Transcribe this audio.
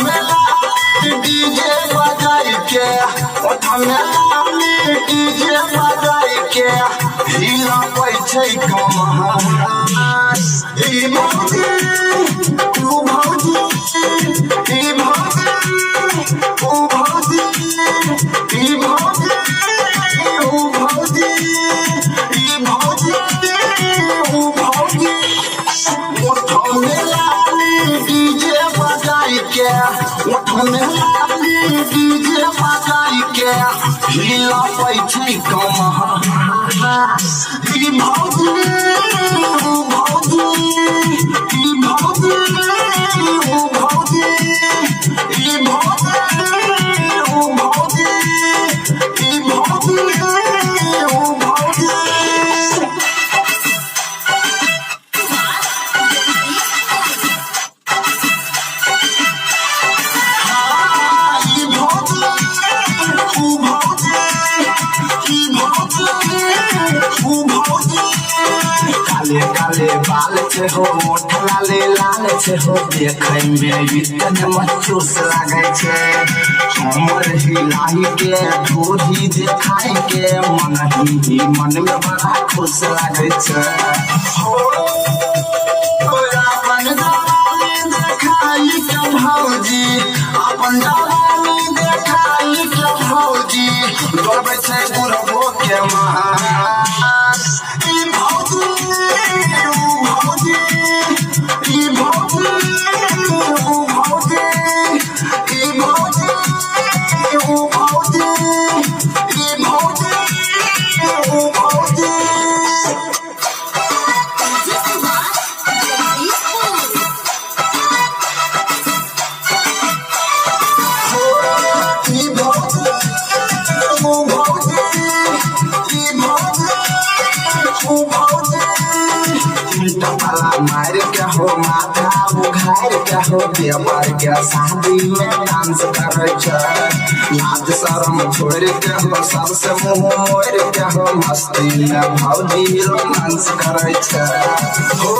में डीजे बजाई के ओठ में डीजे बजाई के हिला पैछै कमहार ई भौजी तू भौजी ई भौजी ओ भौजी ई भौजी ओ भौजी ई भौजी ओ भौजी ओठ में डीजे बजाई के ओठ में डीजे बजाई के हिला पैछै कमहार ई भौजी ओ भौजी ई भौजी ओ भौजी ई भौजी ओ भौजी ई भौजी ओ भौजी काले काले बाल छे हो ओठ लाले लाल छे हो देखै में इतने महसूस लागे छे हमर हिलाई के ढोरी देखाई के मन ही मन में बड़ा खुश लागे छे हो अपन जवानी देखाई के भौजी अपन जवानी देखाई के भौजी डोलबै छे बुढ़बो के महार ई भौजी ओ भौजी ई भौजी ओ भौजी ई भौजी ओ भौजी ई भौजी ओ भौजी मार के हो माथा बुघार के हो देवर के शादी में डांस करे छे लाज शरम छोड़ के हो सबसे मुंह मोड़ के हो मस्ती में भौजी रोमांस करे छे हो